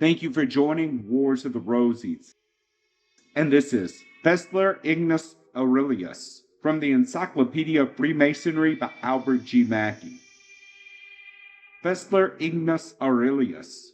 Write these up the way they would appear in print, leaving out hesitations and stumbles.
Thank you for joining Wars of the Rosies. And this is Fessler Ignaz Anrelius from the Encyclopedia of Freemasonry by Albert G. Mackey. Fessler Ignaz Anrelius,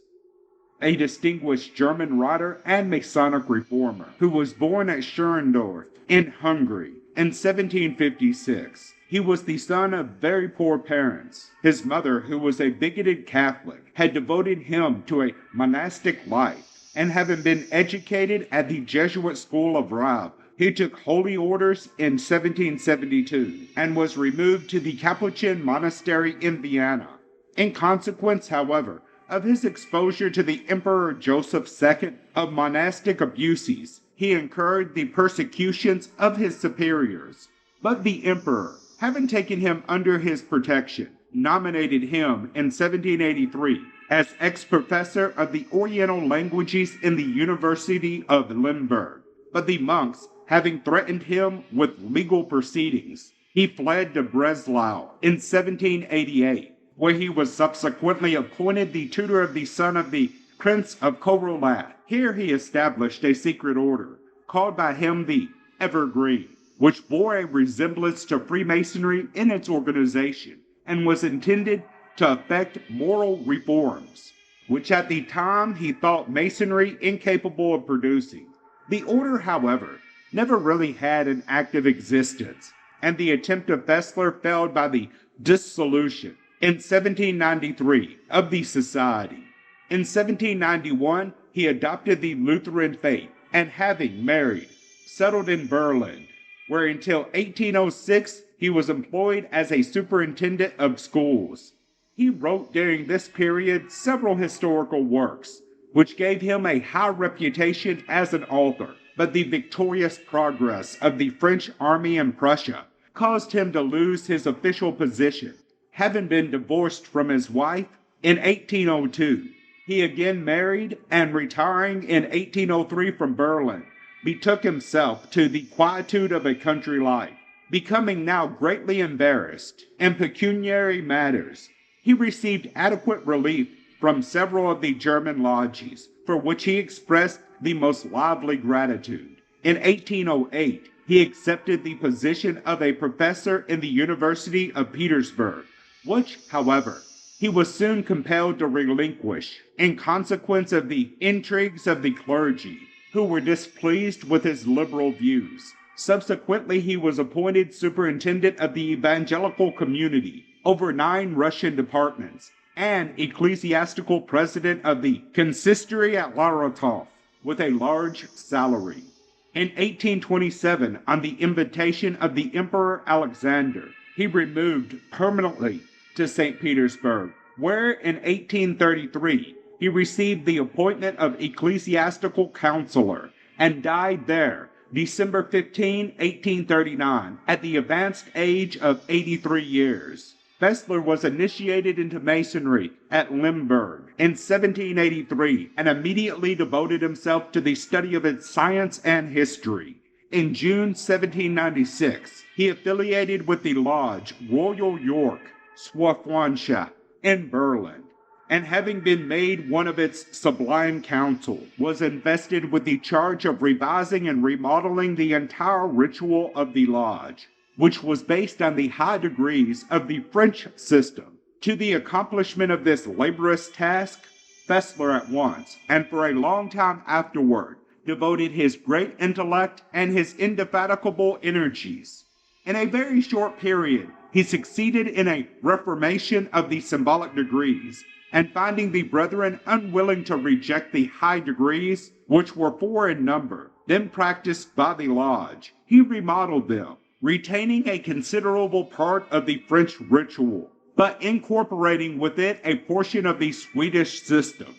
a distinguished German writer and Masonic reformer who was born at Czurendorf in Hungary in 1756. He was the son of very poor parents. His mother, who was a bigoted Catholic, had devoted him to a monastic life, and having been educated at the Jesuit school of Raab, he took holy orders in 1772 and was removed to the Capuchin monastery in Vienna. In consequence, however, of his exposure to the Emperor Joseph II of monastic abuses, he incurred the persecutions of his superiors. But the emperor, having taken him under his protection, nominated him in 1783 as ex-professor of the Oriental languages in the University of Limburg. But the monks, having threatened him with legal proceedings, he fled to Breslau in 1788, where he was subsequently appointed the tutor of the son of the Prince of Korolat. Here he established a secret order, called by him the Evergreen, which bore a resemblance to Freemasonry in its organization, and was intended to effect moral reforms, which at the time he thought Masonry incapable of producing. The order, however, never really had an active existence, and the attempt of Fessler failed by the dissolution in 1793 of the society. In 1791, he adopted the Lutheran faith, and having married, settled in Berlin, where until 1806 he was employed as a superintendent of schools. He wrote during this period several historical works, which gave him a high reputation as an author, but the victorious progress of the French army in Prussia caused him to lose his official position. Having been divorced from his wife in 1802, he again married, and retiring in 1803 from Berlin, betook himself to the quietude of a country life. Becoming now greatly embarrassed in pecuniary matters, he received adequate relief from several of the German lodges, for which he expressed the most lively gratitude. In 1808, he accepted the position of a professor in the University of Petersburg, which, however, he was soon compelled to relinquish in consequence of the intrigues of the clergy, who were displeased with his liberal views. Subsequently, he was appointed superintendent of the evangelical community over 9 Russian departments and ecclesiastical president of the consistory at Laratov with a large salary. In 1827, on the invitation of the Emperor Alexander, he removed permanently to St. Petersburg, where in 1833 he received the appointment of ecclesiastical counselor and died there December 15, 1839, at the advanced age of 83 years. Fessler was initiated into Masonry at Limburg in 1783 and immediately devoted himself to the study of its science and history. In June 1796, he affiliated with the Lodge Royal York Swaffwanschaft in Berlin, and having been made one of its Sublime Council, was invested with the charge of revising and remodeling the entire ritual of the Lodge, which was based on the high degrees of the French system. To the accomplishment of this laborious task, Fessler at once, and for a long time afterward, devoted his great intellect and his indefatigable energies. In a very short period, he succeeded in a reformation of the symbolic degrees, and finding the brethren unwilling to reject the high degrees, which were 4 in number, then practiced by the Lodge, he remodeled them, retaining a considerable part of the French ritual, but incorporating with it a portion of the Swedish system.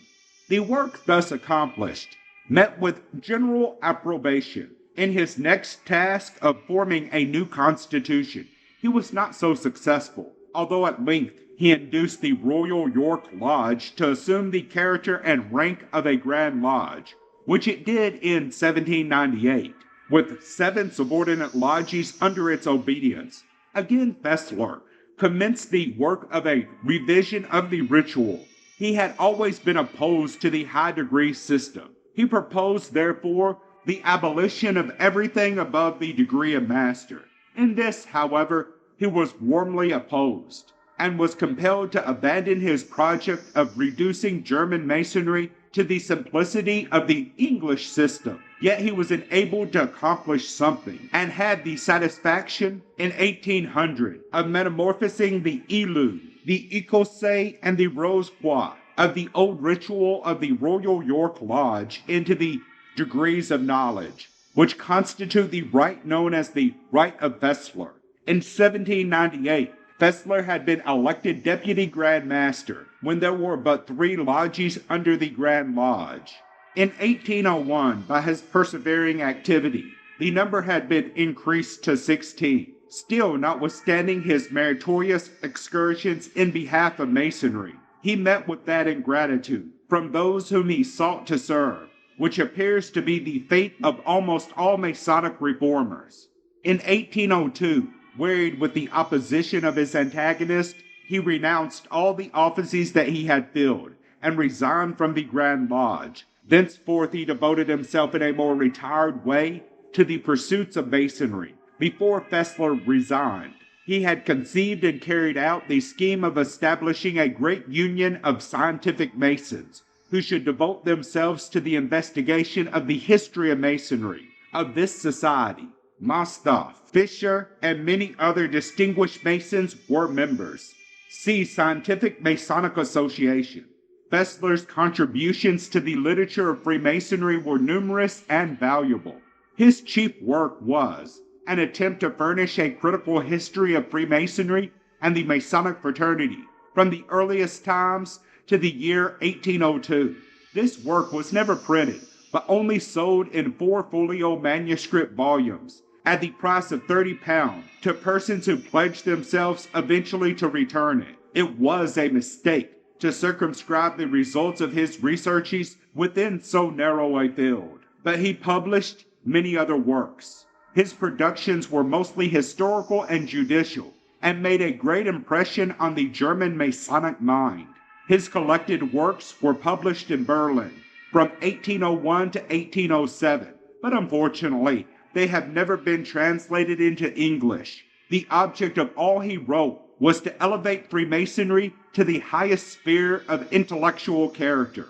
The work thus accomplished met with general approbation. In his next task of forming a new constitution, he was not so successful, although at length he induced the Royal York Lodge to assume the character and rank of a Grand Lodge, which it did in 1798, with 7 subordinate lodges under its obedience. Again, Fessler commenced the work of a revision of the ritual. He had always been opposed to the high degree system. He proposed, therefore, the abolition of everything above the degree of master. In this, however, he was warmly opposed, and was compelled to abandon his project of reducing German Masonry to the simplicity of the English system. Yet he was enabled to accomplish something, and had the satisfaction, in 1800, of metamorphosing the Elu, the Ecosse, and the Rose-Croix of the old ritual of the Royal York Lodge into the degrees of knowledge, which constitute the rite known as the Rite of Fessler. In 1798, Fessler had been elected Deputy Grand Master when there were but 3 lodges under the Grand Lodge. In 1801, by his persevering activity, the number had been increased to 16. Still, notwithstanding his meritorious excursions in behalf of Masonry, he met with that ingratitude from those whom he sought to serve, which appears to be the fate of almost all Masonic reformers. In 1802, wearied with the opposition of his antagonist, he renounced all the offices that he had filled, and resigned from the Grand Lodge. Thenceforth he devoted himself in a more retired way to the pursuits of Masonry. Before Fessler resigned, he had conceived and carried out the scheme of establishing a great union of scientific Masons, who should devote themselves to the investigation of the history of Masonry. Of this society, Mosthoff, Fischer, and many other distinguished Masons were members. See Scientific Masonic Association. Fessler's contributions to the literature of Freemasonry were numerous and valuable. His chief work was an attempt to furnish a critical history of Freemasonry and the Masonic fraternity from the earliest times to the year 1802. This work was never printed, but only sold in 4 folio manuscript volumes at the price of £30 to persons who pledged themselves eventually to return it. It was a mistake to circumscribe the results of his researches within so narrow a field, but he published many other works. His productions were mostly historical and judicial, and made a great impression on the German Masonic mind. His collected works were published in Berlin from 1801 to 1807, but unfortunately, they have never been translated into English. The object of all he wrote was to elevate Freemasonry to the highest sphere of intellectual character.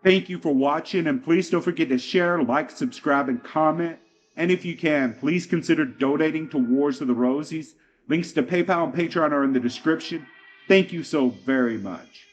Thank you for watching, and please don't forget to share, like, subscribe, and comment. And if you can, please consider donating to Wars of the Rosies. Links to PayPal and Patreon are in the description. Thank you so very much.